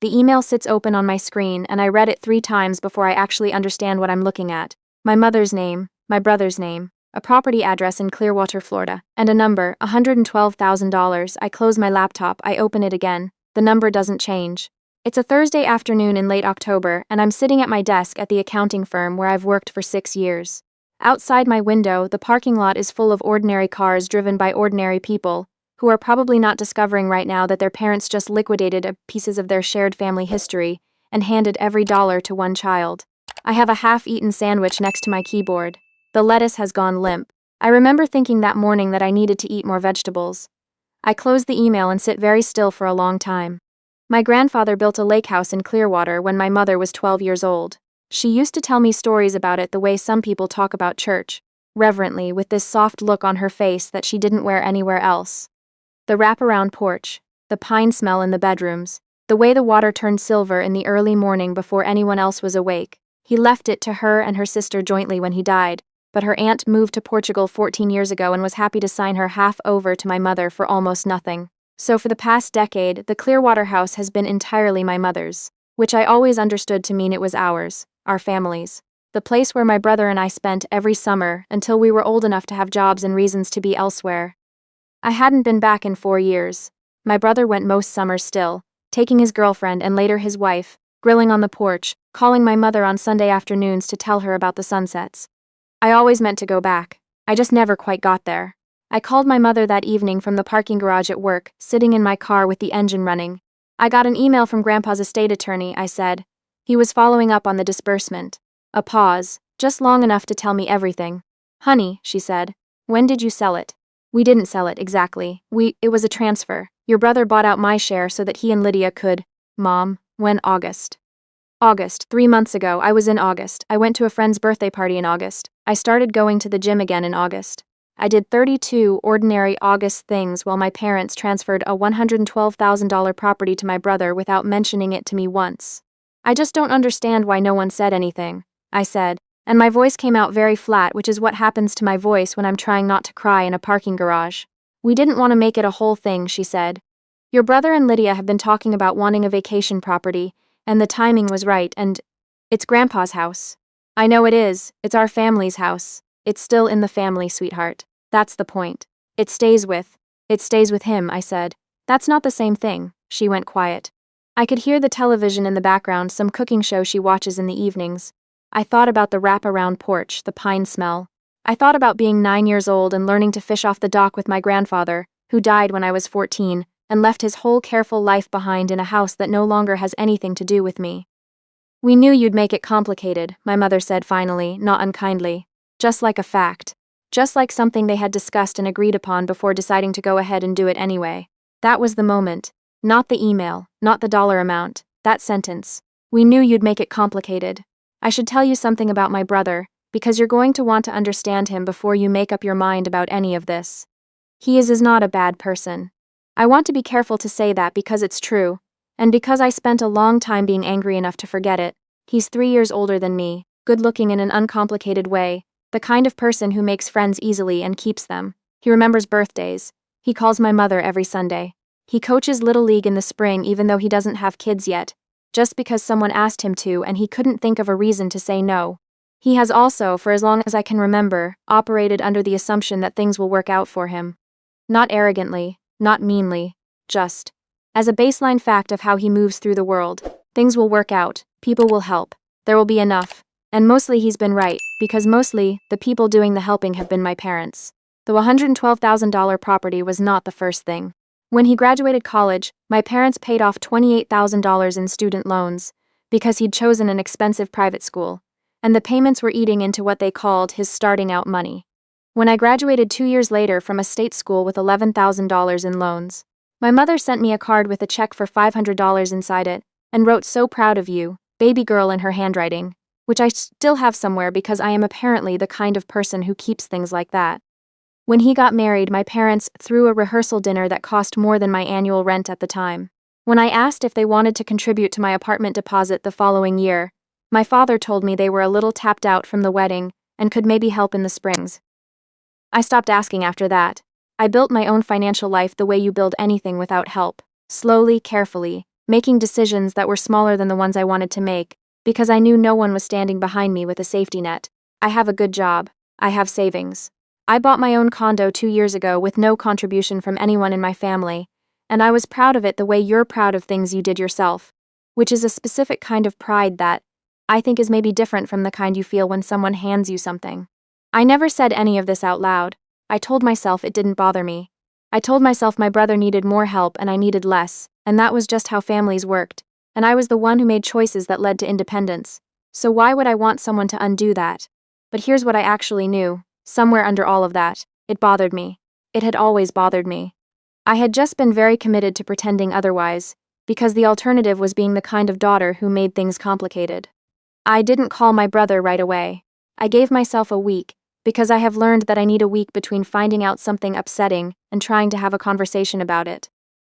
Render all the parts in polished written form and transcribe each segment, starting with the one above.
The email sits open on my screen, and I read it 3 times before I actually understand what I'm looking at. My mother's name, my brother's name, a property address in Clearwater, Florida, and a number, $112,000. I close my laptop, I open it again. The number doesn't change. It's a Thursday afternoon in late October, and I'm sitting at my desk at the accounting firm where I've worked for 6 years. Outside my window, the parking lot is full of ordinary cars driven by ordinary people, who are probably not discovering right now that their parents just liquidated pieces of their shared family history and handed every dollar to one child. I have a half-eaten sandwich next to my keyboard. The lettuce has gone limp. I remember thinking that morning that I needed to eat more vegetables. I close the email and sit very still for a long time. My grandfather built a lake house in Clearwater when my mother was 12 years old. She used to tell me stories about it the way some people talk about church, reverently, with this soft look on her face that she didn't wear anywhere else. The wraparound porch, the pine smell in the bedrooms, the way the water turned silver in the early morning before anyone else was awake. He left it to her and her sister jointly when he died, but her aunt moved to Portugal 14 years ago and was happy to sign her half over to my mother for almost nothing. So for the past decade, the Clearwater house has been entirely my mother's, which I always understood to mean it was ours, our family's. The place where my brother and I spent every summer until we were old enough to have jobs and reasons to be elsewhere. I hadn't been back in 4 years. My brother went most summers still, taking his girlfriend and later his wife, grilling on the porch, calling my mother on Sunday afternoons to tell her about the sunsets. I always meant to go back. I just never quite got there. I called my mother that evening from the parking garage at work, sitting in my car with the engine running. I got an email from Grandpa's estate attorney, I said. He was following up on the disbursement. A pause, just long enough to tell me everything. Honey, she said, when did you sell it? We didn't sell it exactly. It was a transfer. Your brother bought out my share so that he and Lydia could. Mom, when? August. August, 3 months ago. I was in August. I went to a friend's birthday party in August. I started going to the gym again in August. I did 32 ordinary August things while my parents transferred a $112,000 property to my brother without mentioning it to me once. I just don't understand why no one said anything, I said, and my voice came out very flat, which is what happens to my voice when I'm trying not to cry in a parking garage. We didn't want to make it a whole thing, she said. Your brother and Lydia have been talking about wanting a vacation property, and the timing was right, and it's Grandpa's house. I know it is. It's our family's house. It's still in the family, sweetheart. That's the point. It stays with him, I said. That's not the same thing. She went quiet. I could hear the television in the background, some cooking show she watches in the evenings. I thought about the wraparound porch, the pine smell. I thought about being 9 years old and learning to fish off the dock with my grandfather, who died when I was 14, and left his whole careful life behind in a house that no longer has anything to do with me. We knew you'd make it complicated, my mother said finally, not unkindly. Just like a fact. Just like something they had discussed and agreed upon before deciding to go ahead and do it anyway. That was the moment. Not the email, not the dollar amount, that sentence. We knew you'd make it complicated. I should tell you something about my brother, because you're going to want to understand him before you make up your mind about any of this. He is not a bad person. I want to be careful to say that because it's true, and because I spent a long time being angry enough to forget it. He's 3 years older than me, good-looking in an uncomplicated way, the kind of person who makes friends easily and keeps them. He remembers birthdays. He calls my mother every Sunday. He coaches Little League in the spring even though he doesn't have kids yet, just because someone asked him to and he couldn't think of a reason to say no. He has also, for as long as I can remember, operated under the assumption that things will work out for him. Not arrogantly, not meanly, just as a baseline fact of how he moves through the world. Things will work out, people will help, there will be enough. And mostly he's been right, because mostly, the people doing the helping have been my parents. The $112,000 property was not the first thing. When he graduated college, my parents paid off $28,000 in student loans, because he'd chosen an expensive private school, and the payments were eating into what they called his starting out money. When I graduated 2 years later from a state school with $11,000 in loans, my mother sent me a card with a check for $500 inside it, and wrote "So proud of you, baby girl" in her handwriting, which I still have somewhere because I am apparently the kind of person who keeps things like that. When he got married, my parents threw a rehearsal dinner that cost more than my annual rent at the time. When I asked if they wanted to contribute to my apartment deposit the following year, my father told me they were a little tapped out from the wedding and could maybe help in the springs. I stopped asking after that. I built my own financial life the way you build anything without help, slowly, carefully, making decisions that were smaller than the ones I wanted to make, because I knew no one was standing behind me with a safety net. I have a good job. I have savings. I bought my own condo 2 years ago with no contribution from anyone in my family, and I was proud of it the way you're proud of things you did yourself, which is a specific kind of pride that I think is maybe different from the kind you feel when someone hands you something. I never said any of this out loud. I told myself it didn't bother me. I told myself my brother needed more help and I needed less, and that was just how families worked, and I was the one who made choices that led to independence. So why would I want someone to undo that? But here's what I actually knew. Somewhere under all of that, it bothered me. It had always bothered me. I had just been very committed to pretending otherwise, because the alternative was being the kind of daughter who made things complicated. I didn't call my brother right away. I gave myself a week, because I have learned that I need a week between finding out something upsetting and trying to have a conversation about it.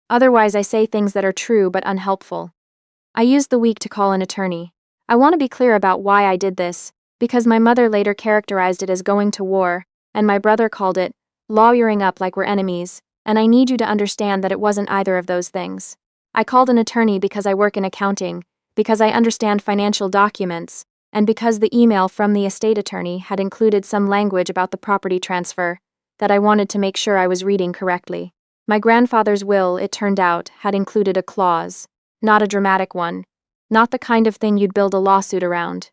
Otherwise, I say things that are true but unhelpful. I used the week to call an attorney. I want to be clear about why I did this, because my mother later characterized it as going to war, and my brother called it lawyering up like we're enemies, and I need you to understand that it wasn't either of those things. I called an attorney because I work in accounting, because I understand financial documents, and because the email from the estate attorney had included some language about the property transfer that I wanted to make sure I was reading correctly. My grandfather's will, it turned out, had included a clause, not a dramatic one, not the kind of thing you'd build a lawsuit around.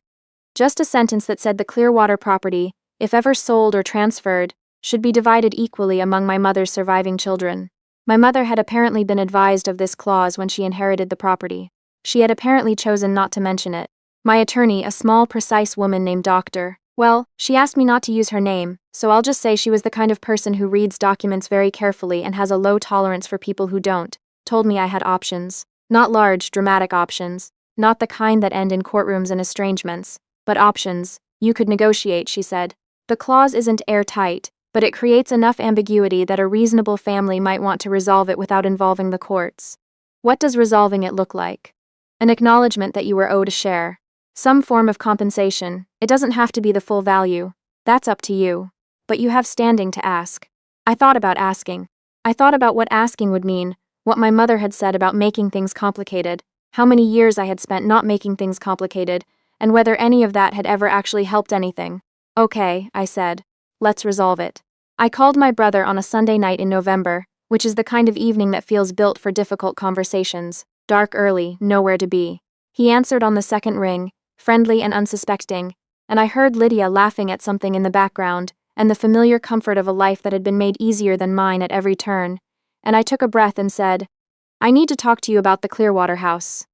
Just a sentence that said the Clearwater property, if ever sold or transferred, should be divided equally among my mother's surviving children. My mother had apparently been advised of this clause when she inherited the property. She had apparently chosen not to mention it. My attorney, a small, precise woman named Dr. Well, she asked me not to use her name, so I'll just say she was the kind of person who reads documents very carefully and has a low tolerance for people who don't, told me I had options. Not large, dramatic options, not the kind that end in courtrooms and estrangements, but options. You could negotiate, she said. The clause isn't airtight, but it creates enough ambiguity that a reasonable family might want to resolve it without involving the courts. What does resolving it look like? An acknowledgement that you were owed a share. Some form of compensation. It doesn't have to be the full value. That's up to you. But you have standing to ask. I thought about asking. I thought about what asking would mean, what my mother had said about making things complicated, how many years I had spent not making things complicated, and whether any of that had ever actually helped anything. Okay, I said. Let's resolve it. I called my brother on a Sunday night in November, which is the kind of evening that feels built for difficult conversations. Dark early, nowhere to be. He answered on the second ring, friendly and unsuspecting, and I heard Lydia laughing at something in the background, and the familiar comfort of a life that had been made easier than mine at every turn, and I took a breath and said, I need to talk to you about the Clearwater house.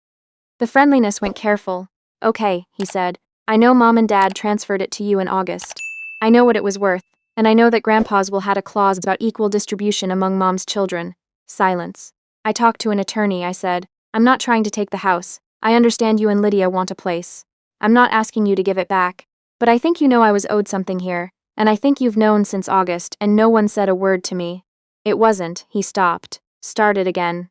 The friendliness went careful. Okay, he said, I know Mom and Dad transferred it to you in August. I know what it was worth, and I know that Grandpa's will had a clause about equal distribution among Mom's children. Silence. I talked to an attorney, I said. I'm not trying to take the house. I understand you and Lydia want a place. I'm not asking you to give it back. But I think you know I was owed something here, and I think you've known since August, and no one said a word to me. It wasn't, he stopped, started again.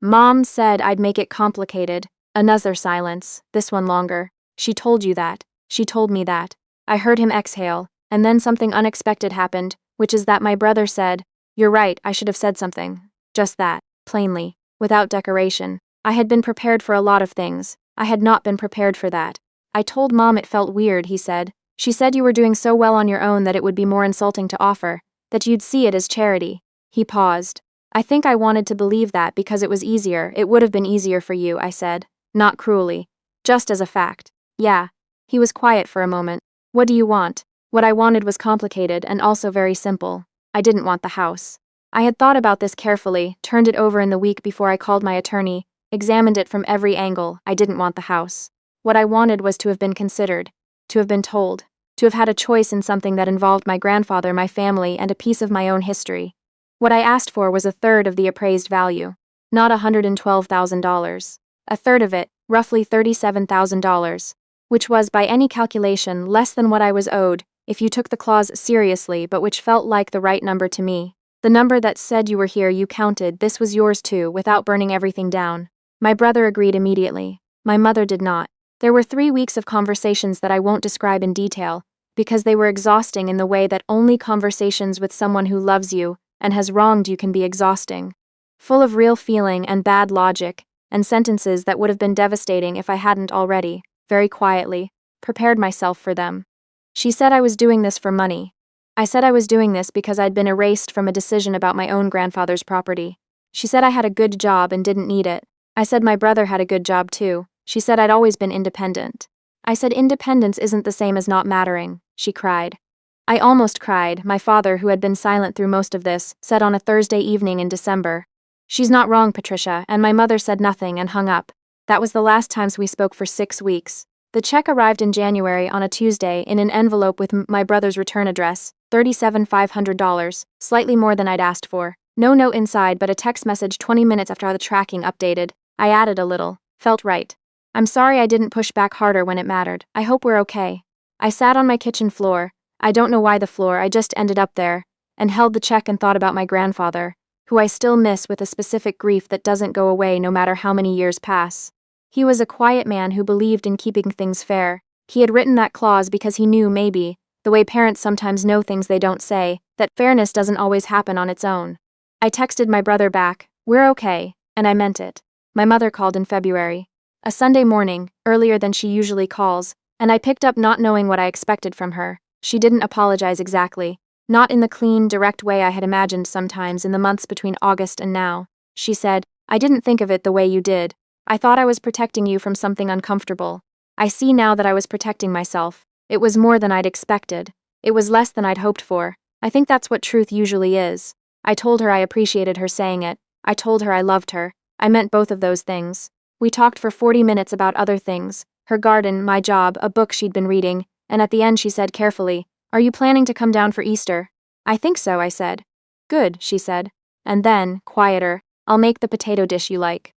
Mom said I'd make it complicated. Another silence, this one longer. She told you that. She told me that. I heard him exhale, and then something unexpected happened, which is that my brother said, You're right, I should have said something. Just that, plainly, without decoration. I had been prepared for a lot of things. I had not been prepared for that. I told Mom it felt weird, he said. She said you were doing so well on your own that it would be more insulting to offer, that you'd see it as charity. He paused. I think I wanted to believe that because it was easier. It would have been easier for you, I said. Not cruelly. Just as a fact. Yeah. He was quiet for a moment. What do you want? What I wanted was complicated and also very simple. I didn't want the house. I had thought about this carefully, turned it over in the week before I called my attorney, examined it from every angle. I didn't want the house. What I wanted was to have been considered, to have been told, to have had a choice in something that involved my grandfather, my family, and a piece of my own history. What I asked for was a third of the appraised value, not $112,000. A third of it, roughly $37,000, which was, by any calculation, less than what I was owed, if you took the clause seriously, but which felt like the right number to me. The number that said you were here, you counted, this was yours too, without burning everything down. My brother agreed immediately. My mother did not. There were 3 weeks of conversations that I won't describe in detail, because they were exhausting in the way that only conversations with someone who loves you and has wronged you can be exhausting. Full of real feeling and bad logic, and sentences that would have been devastating if I hadn't already, very quietly, prepared myself for them. She said I was doing this for money. I said I was doing this because I'd been erased from a decision about my own grandfather's property. She said I had a good job and didn't need it. I said my brother had a good job too. She said I'd always been independent. I said independence isn't the same as not mattering. She cried. I almost cried, my father, who had been silent through most of this, said on a Thursday evening in December. She's not wrong, Patricia, and my mother said nothing and hung up. That was the last time we spoke for 6 weeks. The check arrived in January on a Tuesday in an envelope with my brother's return address, $37,500, slightly more than I'd asked for. No note inside but a text message 20 minutes after the tracking updated. I added a little. Felt right. I'm sorry I didn't push back harder when it mattered. I hope we're okay. I sat on my kitchen floor. I don't know why the floor, I just ended up there, and held the check and thought about my grandfather, who I still miss with a specific grief that doesn't go away no matter how many years pass. He was a quiet man who believed in keeping things fair. He had written that clause because he knew, maybe, the way parents sometimes know things they don't say, that fairness doesn't always happen on its own. I texted my brother back, "We're okay," and I meant it. My mother called in February. A Sunday morning, earlier than she usually calls, and I picked up not knowing what I expected from her. She didn't apologize exactly, not in the clean, direct way I had imagined sometimes in the months between August and now. She said, "I didn't think of it the way you did. I thought I was protecting you from something uncomfortable. I see now that I was protecting myself. It was more than I'd expected. It was less than I'd hoped for. I think that's what truth usually is." I told her I appreciated her saying it. I told her I loved her. I meant both of those things. We talked for 40 minutes about other things, her garden, my job, a book she'd been reading, and at the end she said carefully, "Are you planning to come down for Easter?" "I think so," I said. "Good," she said. And then, quieter, "I'll make the potato dish you like."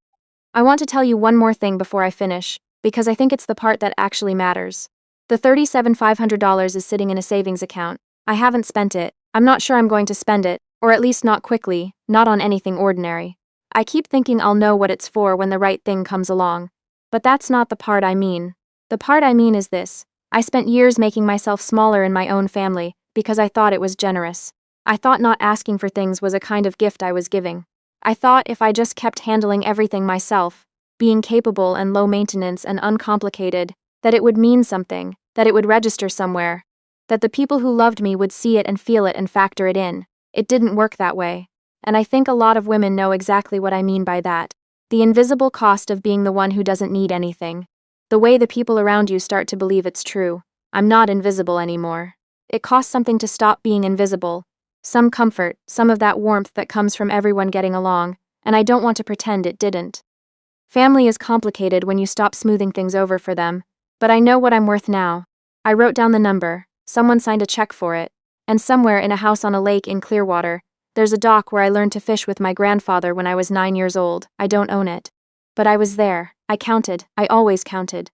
I want to tell you one more thing before I finish, because I think it's the part that actually matters. The $37,500 is sitting in a savings account. I haven't spent it. I'm not sure I'm going to spend it, or at least not quickly, not on anything ordinary. I keep thinking I'll know what it's for when the right thing comes along. But that's not the part I mean. The part I mean is this. I spent years making myself smaller in my own family, because I thought it was generous. I thought not asking for things was a kind of gift I was giving. I thought if I just kept handling everything myself, being capable and low maintenance and uncomplicated, that it would mean something, that it would register somewhere, that the people who loved me would see it and feel it and factor it in. It didn't work that way. And I think a lot of women know exactly what I mean by that. The invisible cost of being the one who doesn't need anything. The way the people around you start to believe it's true. I'm not invisible anymore. It costs something to stop being invisible. Some comfort, some of that warmth that comes from everyone getting along, and I don't want to pretend it didn't. Family is complicated when you stop smoothing things over for them, but I know what I'm worth now. I wrote down the number, someone signed a check for it, and somewhere in a house on a lake in Clearwater, there's a dock where I learned to fish with my grandfather when I was 9 years old. I don't own it. But I was there. I counted. I always counted.